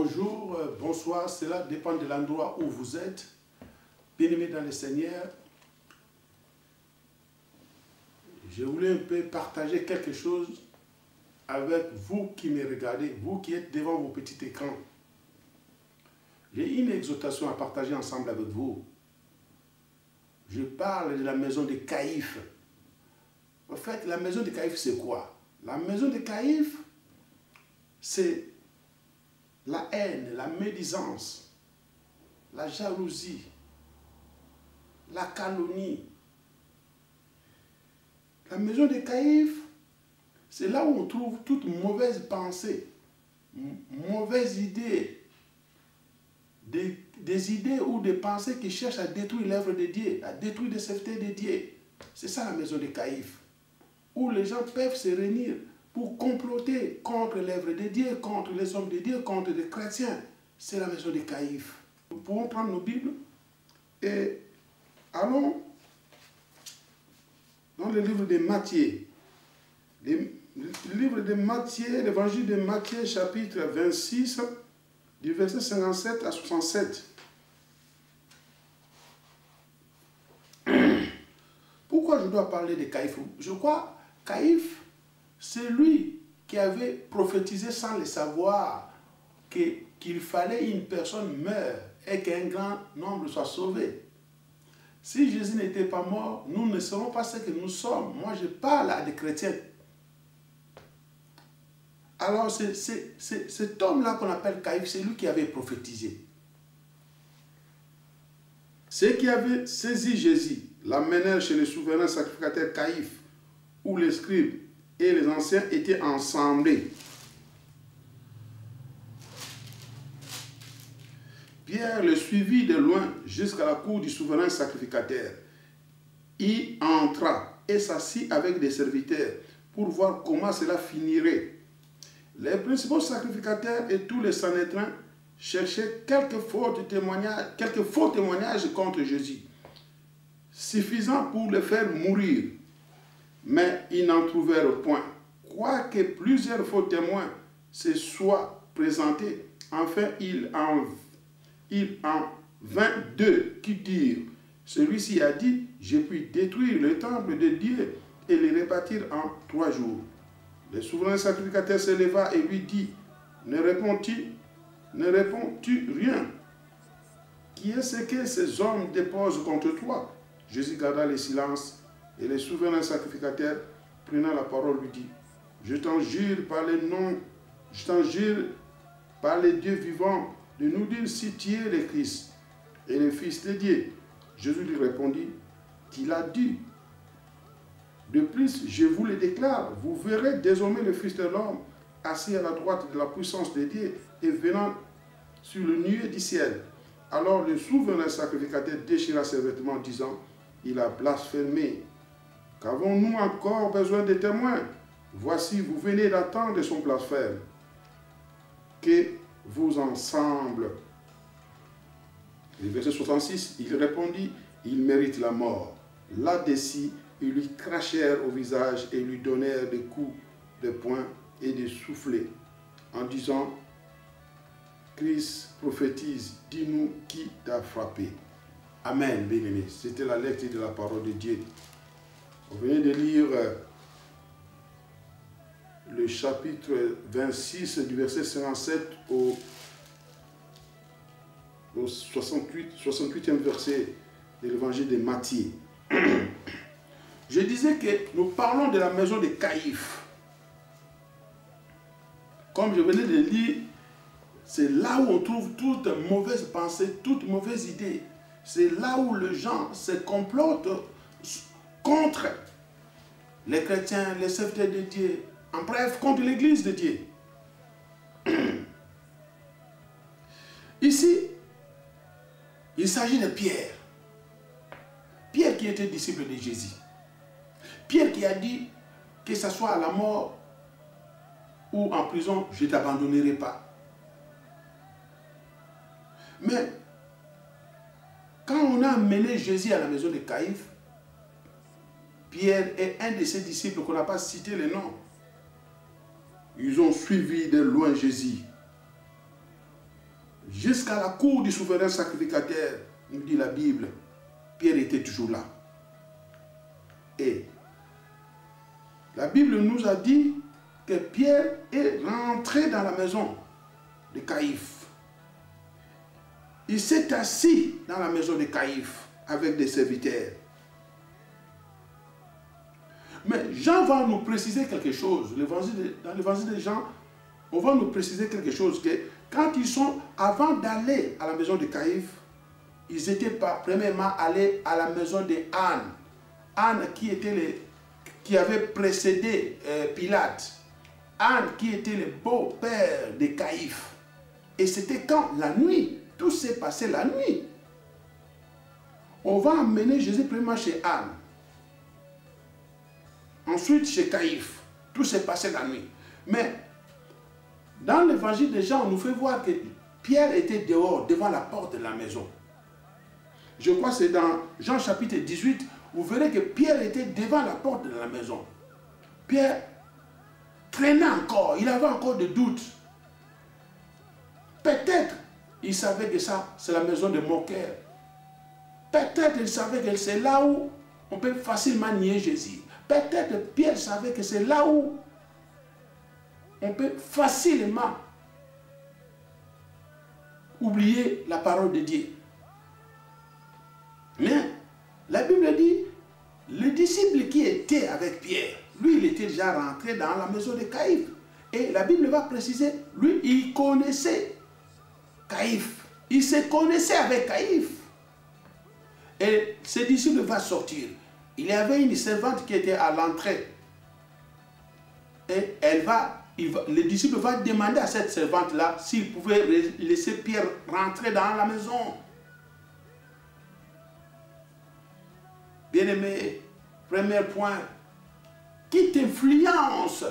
Bonjour, bonsoir, cela dépend de l'endroit où vous êtes. Bien-aimés dans le Seigneur, je voulais un peu partager quelque chose avec vous qui me regardez, vous qui êtes devant vos petits écrans. J'ai une exhortation à partager ensemble avec vous. Je parle de la maison de Caïphe. En fait, la maison de Caïphe, c'est quoi? La maison de Caïphe, c'est la haine, la médisance, la jalousie, la calomnie. La maison de Caïphe, c'est là où on trouve toute mauvaise pensée, mauvaise idée, des idées ou des pensées qui cherchent à détruire l'œuvre de Dieu, à détruire les saintetés de Dieu. C'est ça la maison de Caïphe, où les gens peuvent se réunir pour comploter contre l'œuvre de Dieu, contre les hommes de Dieu, contre les chrétiens. C'est la maison de Caïphe. Nous pouvons prendre nos Bibles et allons dans le livre de Matthieu. Le livre de Matthieu, l'évangile de Matthieu, chapitre 26, du verset 57 à 67. Pourquoi je dois parler de Caïphe? Je crois que Caïphe, c'est lui qui avait prophétisé sans le savoir qu'il fallait une personne meure et qu'un grand nombre soit sauvé. Si Jésus n'était pas mort, nous ne serons pas ce que nous sommes. Moi, je parle à des chrétiens. Alors, c'est cet homme-là qu'on appelle Caïphe, c'est lui qui avait prophétisé. Ceux qui avaient saisi Jésus l'amenèrent chez le souverain sacrificateur Caïphe, où les scribes et les anciens étaient ensemblés. Pierre le suivit de loin jusqu'à la cour du souverain sacrificateur. Il entra et s'assit avec des serviteurs pour voir comment cela finirait. Les principaux sacrificateurs et tous les Sanhédrins cherchaient quelques faux témoignages contre Jésus, suffisants pour le faire mourir. Mais ils n'en trouvèrent point. Quoique plusieurs faux témoins se soient présentés, enfin il en vint deux qui dirent: celui-ci a dit, je puis détruire le temple de Dieu et le rebâtir en 3 jours. Le souverain sacrificateur se leva et lui dit: ne réponds-tu rien? Qui est ce que ces hommes déposent contre toi? Jésus garda le silence, et le souverain sacrificateur, prenant la parole, lui dit: je t'enjure par les dieux vivants de nous dire si tu es le Christ et le Fils de Dieu. Jésus lui répondit: tu l'as dit. De plus, je vous le déclare, vous verrez désormais le Fils de l'homme assis à la droite de la puissance de Dieu et venant sur le nuée du ciel. Alors le souverain sacrificateur déchira ses vêtements, disant: il a blasphémé. Qu'avons-nous encore besoin de témoins? Voici, vous venez d'entendre son blasphème. Que vous en semble? Le verset 66, il répondit: il mérite la mort. Là-dessus, ils lui crachèrent au visage et lui donnèrent des coups de poing et des soufflets, en disant: Christ prophétise, dis-nous qui t'a frappé. Amen, bien-aimés. C'était la lecture de la parole de Dieu. On vient de lire le chapitre 26 du verset 57 au 68e verset de l'évangile de Matthieu. Je disais que nous parlons de la maison de Caïphe. Comme je venais de lire, c'est là où on trouve toute mauvaise pensée, toute mauvaise idée. C'est là où les gens se complotent contre les chrétiens, les serviteurs de Dieu, en bref, contre l'église de Dieu. Ici, il s'agit de Pierre. Pierre qui était disciple de Jésus. Pierre qui a dit que ce soit à la mort ou en prison, je ne t'abandonnerai pas. Mais quand on a amené Jésus à la maison de Caïphe, Pierre est un de ses disciples qu'on n'a pas cité le nom. Ils ont suivi de loin Jésus. jusqu'à la cour du souverain sacrificateur, nous dit la Bible, Pierre était toujours là. Et la Bible nous a dit que Pierre est rentré dans la maison de Caïphe. Il s'est assis dans la maison de Caïphe avec des serviteurs. Mais Jean va nous préciser quelque chose. Dans l'évangile de Jean, on va nous préciser quelque chose. Que quand ils sont, avant d'aller à la maison de Caïphe, ils étaient premièrement allés à la maison de Anne. Anne qui avait précédé Pilate. Anne qui était le beau-père de Caïphe. Et c'était quand? La nuit. Tout s'est passé la nuit. On va emmener Jésus premièrement chez Anne. Ensuite chez Caïphe. Tout s'est passé la nuit. Mais dans l'évangile de Jean, on nous fait voir que Pierre était dehors, devant la porte de la maison. Je crois que c'est dans Jean chapitre 18, vous verrez que Pierre était devant la porte de la maison. Pierre traînait encore, il avait encore des doutes. Peut-être il savait que ça, c'est la maison de moqueurs. Peut-être il savait que c'est là où on peut facilement nier Jésus. Peut-être Pierre savait que c'est là où on peut facilement oublier la parole de Dieu. Mais la Bible dit, le disciple qui était avec Pierre, lui, il était déjà rentré dans la maison de Caïphe. Et la Bible va préciser, lui, il connaissait Caïphe. Il se connaissait avec Caïphe. Et ce disciple va sortir. Il y avait une servante qui était à l'entrée. Et le disciple va demander à cette servante-là s'il pouvait laisser Pierre rentrer dans la maison. Bien-aimé, premier point, qui t'influence?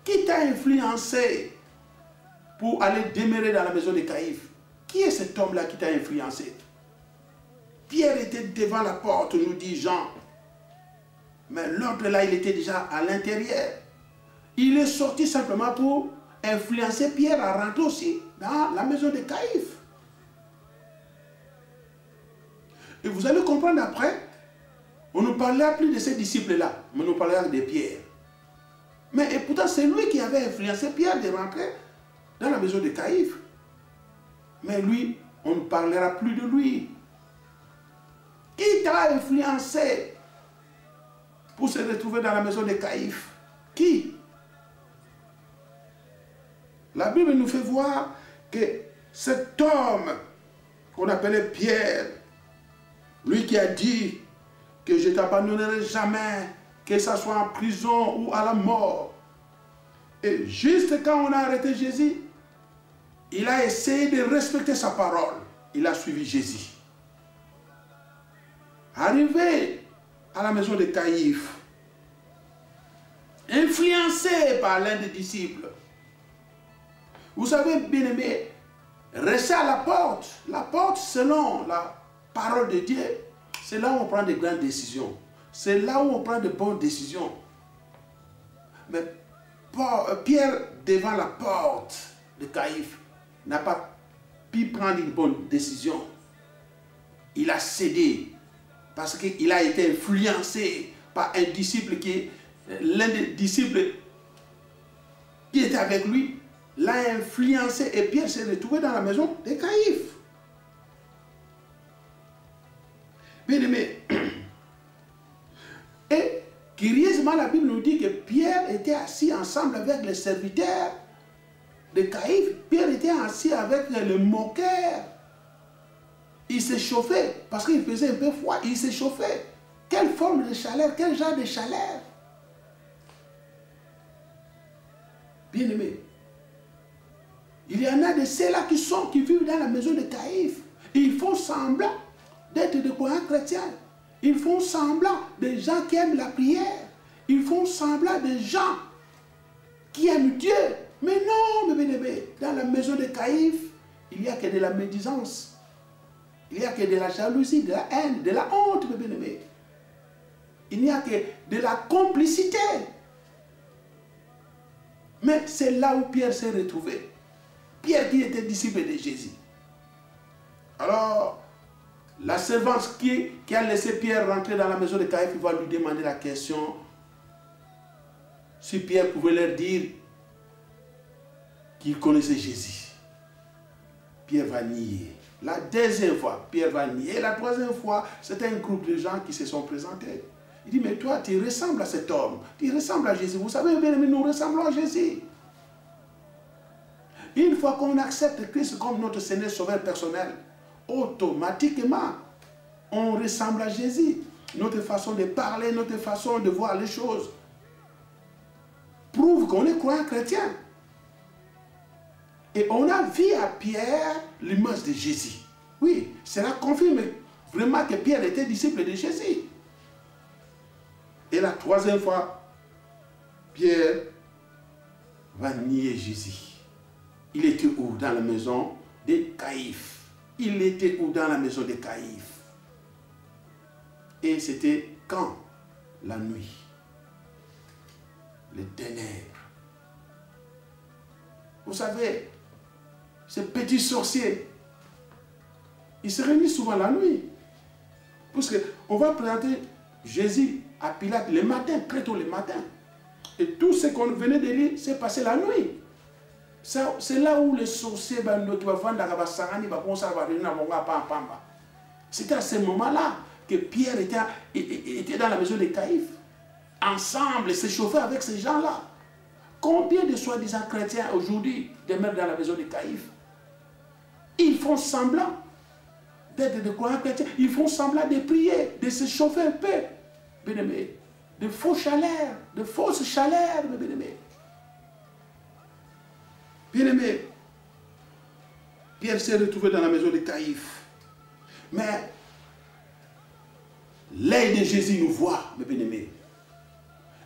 Qui t'a influencé pour aller demeurer dans la maison de Caïphe? Qui est cet homme-là qui t'a influencé? Pierre était devant la porte, nous dit Jean. Mais l'autre là, il était déjà à l'intérieur. Il est sorti simplement pour influencer Pierre à rentrer aussi dans la maison de Caïphe. Et vous allez comprendre après, on ne parlait plus de ces disciples-là, mais on nous parlait de Pierre. Mais et pourtant, c'est lui qui avait influencé Pierre de rentrer dans la maison de Caïphe. Mais lui, on ne parlera plus de lui. Qui t'a influencé pour se retrouver dans la maison de Caïphe? Qui? La Bible nous fait voir que cet homme qu'on appelait Pierre, lui qui a dit que je ne t'abandonnerai jamais, que ce soit en prison ou à la mort. Et juste quand on a arrêté Jésus, il a essayé de respecter sa parole. Il a suivi Jésus. Arrivé à la maison de Caïphe, influencé par l'un des disciples. Vous savez, bien-aimé, rester à la porte selon la parole de Dieu, c'est là où on prend de grandes décisions. C'est là où on prend de bonnes décisions. Mais Pierre, devant la porte de Caïphe, n'a pas pu prendre une bonne décision. Il a cédé parce qu'il a été influencé par un disciple l'un des disciples qui était avec lui, l'a influencé et Pierre s'est retrouvé dans la maison de Caïphe. Bien aimé, et curieusement la Bible nous dit que Pierre était assis ensemble avec les serviteurs de Caïphe. Pierre était assis avec les moqueurs. Il s'est chauffé parce qu'il faisait un peu froid. Il s'est chauffé. Quelle forme de chaleur, quel genre de chaleur? Bien aimé, il y en a de ceux-là qui vivent dans la maison de Caïphe. Ils font semblant d'être de croyants chrétiens. Ils font semblant des gens qui aiment la prière. Ils font semblant des gens qui aiment Dieu. Mais non, mes bien-aimés, dans la maison de Caïphe, il n'y a que de la médisance. Il n'y a que de la jalousie, de la haine, de la honte, mes bien-aimés. Il n'y a que de la complicité. Mais c'est là où Pierre s'est retrouvé. Pierre qui était disciple de Jésus. Alors, la servante qui a laissé Pierre rentrer dans la maison de Caïphe, il va lui demander la question si Pierre pouvait leur dire qu'il connaissait Jésus. Pierre va nier. La deuxième fois, Pierre va nier. La troisième fois, c'est un groupe de gens qui se sont présentés. Il dit, mais toi, tu ressembles à cet homme. Tu ressembles à Jésus. Vous savez, bien aimé, nous ressemblons à Jésus. Une fois qu'on accepte Christ comme notre Seigneur Sauveur personnel, automatiquement, on ressemble à Jésus. Notre façon de parler, notre façon de voir les choses prouve qu'on est croyant chrétien. Et on a vu à Pierre l'image de Jésus. Oui, cela confirme vraiment que Pierre était disciple de Jésus. Et la troisième fois, Pierre va nier Jésus. Il était où? Dans la maison de Caïphe. Il était où? Dans la maison de Caïphe. Et c'était quand? La nuit. Les ténèbres. Vous savez, ces petits sorciers, ils se réunissent souvent la nuit. Parce qu'on va présenter Jésus à Pilate le matin, très tôt le matin. Et tout ce qu'on venait de lire s'est passé la nuit. C'est là où les sorciers qui vont vendre la Sangani, c'était à ce moment-là que Pierre était dans la maison de Caïphe. Ensemble, se chauffer avec ces gens-là. Combien de soi-disant chrétiens aujourd'hui demeurent dans la maison de Caïphe? Ils font semblant d'être des croyants chrétiens. Ils font semblant de prier, de se chauffer un peu. Bien-aimés, de faux chaleurs, de fausses chaleurs, bien-aimés. Bien-aimés, Pierre s'est retrouvé dans la maison de Caïphe. Mais l'œil de Jésus nous voit, mes bien-aimés.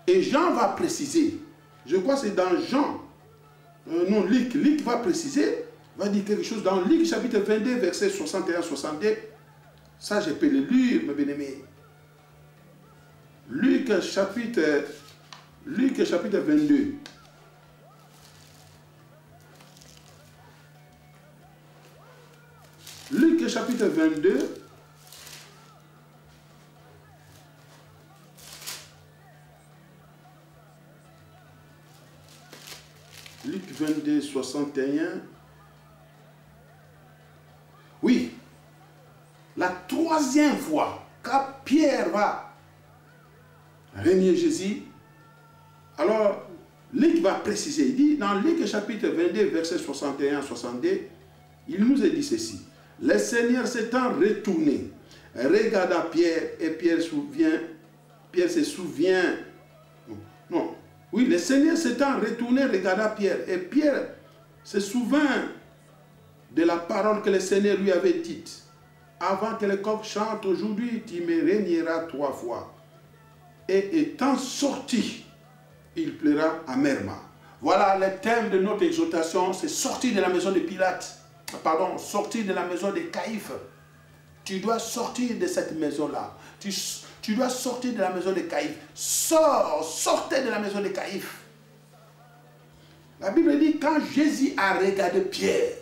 Et Jean va préciser, je crois que c'est dans Jean, non, Luc va préciser, va dire quelque chose dans Luc chapitre 22, verset 61-62. Ça, je peux le lire, mes bien-aimés. Luc chapitre 22. Luc chapitre 22. Luc 22, 61. Oui. La troisième fois, quand Pierre va renier Jésus, alors Luc va préciser. Il dit dans Luc chapitre 22, verset 61-62, il nous a dit ceci. Le Seigneur s'étant retourné, regarda Pierre et Pierre se souvient. Non. Oui, le Seigneur s'étant retourné, regarda Pierre et Pierre se souvint de la parole que le Seigneur lui avait dite. Avant que le coq chante, aujourd'hui, tu me régneras 3 fois. Et étant sorti, il pleura amèrement. Voilà le thème de notre exhortation, c'est sortir de la maison de Pilate. Pardon, sortir de la maison de Caïphe. Tu dois sortir de cette maison-là. Tu dois sortir de la maison de Caïphe. Sortez de la maison de Caïphe. La Bible dit, quand Jésus a regardé Pierre,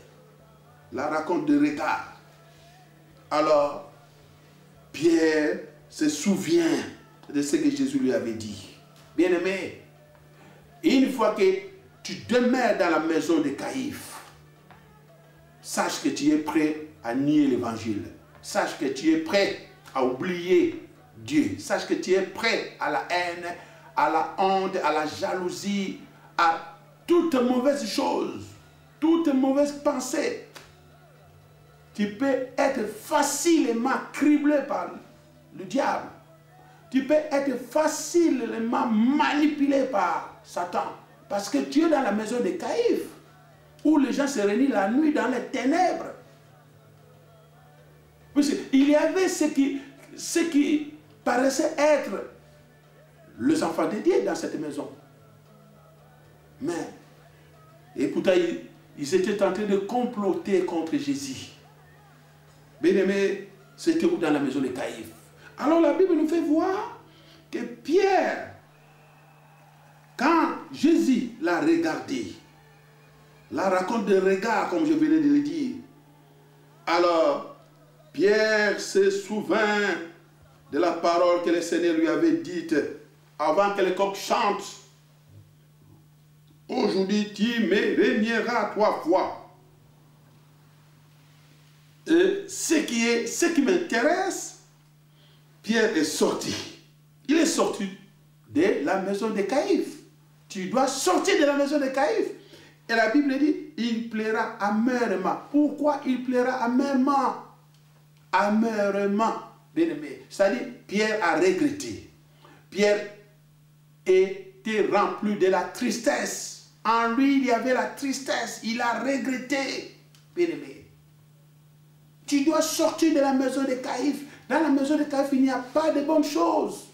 la raconte de regard, alors Pierre se souvient de ce que Jésus lui avait dit. Bien-aimé, une fois que tu demeures dans la maison de Caïphe, sache que tu es prêt à nier l'évangile. Sache que tu es prêt à oublier Dieu. Sache que tu es prêt à la haine, à la honte, à la jalousie, à toute mauvaise chose, toute mauvaise pensée. Tu peux être facilement criblé par le diable. Tu peux être facilement manipulé par Satan. Parce que tu es dans la maison de Caïphe, où les gens se réunissent la nuit dans les ténèbres. Il y avait ce qui paraissait être les enfants de Dieu dans cette maison. Mais, et pourtant, ils étaient en train de comploter contre Jésus. Bien-aimé, c'était où dans la maison de Caïphe. Alors la Bible nous fait voir que Pierre, quand Jésus l'a regardé, la rencontre de regard, comme je venais de le dire. Alors, Pierre se souvint de la parole que le Seigneur lui avait dite avant que le coq chante. Aujourd'hui, tu me régneras 3 fois. Et ce qui m'intéresse, Pierre est sorti. Il est sorti de la maison de Caïphe. Tu dois sortir de la maison de Caïphe. Et la Bible dit, il plaira amèrement. Pourquoi il plaira amèrement? Amèrement, bien-aimé. C'est-à-dire, Pierre a regretté. Pierre était rempli de la tristesse. En lui, il y avait la tristesse. Il a regretté, bien-aimé. Tu dois sortir de la maison de Caïphe. Dans la maison de Caïphe, il n'y a pas de bonnes choses.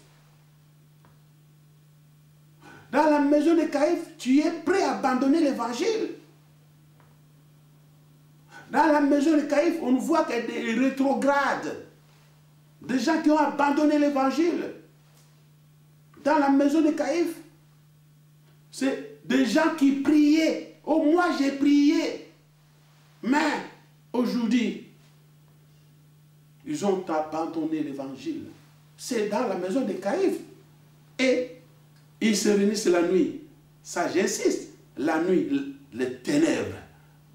Dans la maison de Caïphe, tu es prêt à abandonner l'évangile. Dans la maison de Caïphe, on voit qu'il y a des rétrogrades. Des gens qui ont abandonné l'évangile. Dans la maison de Caïphe, c'est des gens qui priaient. Oh, moi j'ai prié. Mais aujourd'hui, ils ont abandonné l'évangile. C'est dans la maison de Caïphe. Et ils se réunissent la nuit. Ça, j'insiste. La nuit, les ténèbres,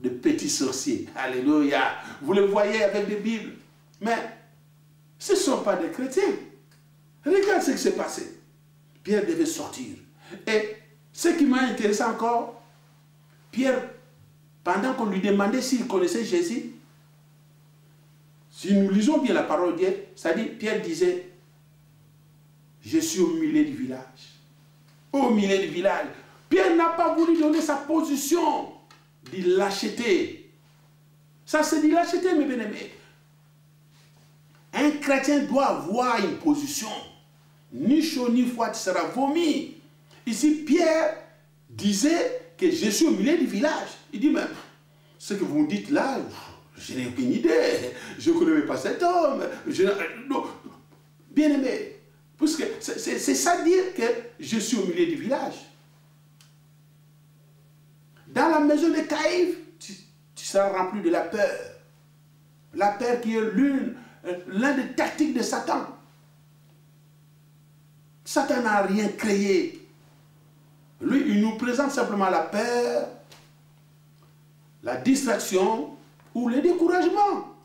de petits sorciers. Alléluia. Vous le voyez avec des Bibles. Mais ce ne sont pas des chrétiens. Regarde ce qui s'est passé. Pierre devait sortir. Et ce qui m'a intéressé encore, Pierre, pendant qu'on lui demandait s'il connaissait Jésus, si nous lisons bien la parole de Dieu, ça dit, Pierre disait, je suis au milieu du village. Au milieu du village. Pierre n'a pas voulu donner sa position de lâcheté. Ça c'est de lâcheté, mes bien-aimés. Un chrétien doit avoir une position. Ni chaud ni froid, tu seras vomi. Ici, Pierre disait que je suis au milieu du village. Il dit, mais ce que vous me dites là, je n'ai aucune idée. Je ne connais pas cet homme. Bien-aimé, puisque c'est ça dire que je suis au milieu du village. Dans la maison de Caïphe, tu seras rempli de la peur. La peur qui est l'un des tactiques de Satan. Satan n'a rien créé. Lui, il nous présente simplement la peur, la distraction ou le découragement.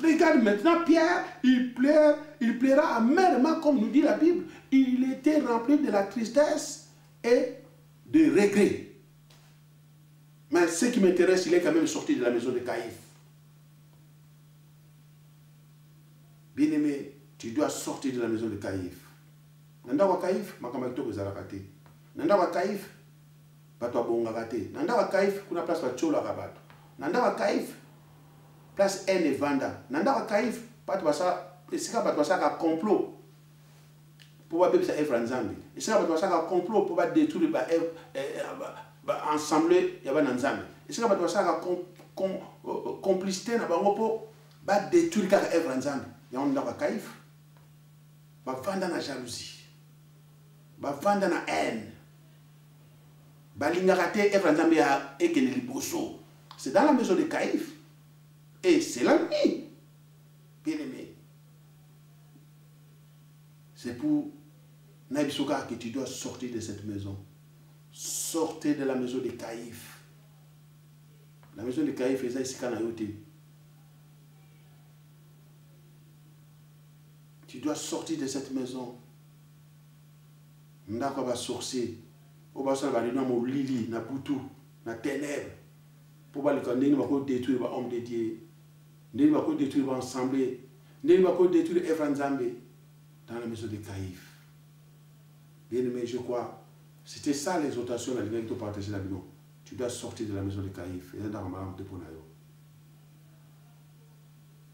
Regarde maintenant Pierre, il plaira amèrement, comme nous dit la Bible. Il était rempli de la tristesse et de regret. Mais ce qui m'intéresse, il est quand même sorti de la maison de Caïphe. Bien-aimé, tu dois sortir de la maison de Caïphe. Nanda wa Caïphe, makamaki bezalakate. Nanda wa Caïphe, bato abongakate. Nanda wa Caïphe, kuna place bachola kabato. Nanda wa Caïphe, place ene vanda. Nanda wa Caïphe, bato basa, esika bato basa ka complot. Pour ba bebisa Evra Nzambe. Esika bato basa ka complot pour ba détruire ba ensemble yaba na Nzambe. Esika bato basa ka complicité na bango po ba détruire ka Evra Nzambe. Yanda wa Caïphe. Ba vanda na jalousie. Bavanda na haine. Balingakate Evra Nzambe ya ekene liboso. C'est dans la maison de Caïphe. Et c'est la nuit. Bien aimé. C'est pour Naïbisoka que tu dois sortir de cette maison. Sortez de la maison de Caïphe. La maison de Caïphe est ici Kanayote. Tu dois sortir de cette maison. Ndako ba sorcier o ba sala ba lino mo lili na butu na ténèbres pour ba le ndeni ba ko détruire ba homme de Dieu, ndeni ba ko détruire ba ensemble, ndeni ba ko détruire Evra Nzambe dans la maison de Caïphe. Bien aimé, je crois c'était ça l'exhortation la ligne que tu partages là dedans. Tu dois sortir de la maison de Caïphe et dans ma de ponayo.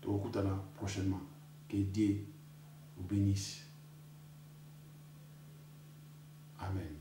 Tu écoutera prochainement. Que Dieu vous bénisse. Amen.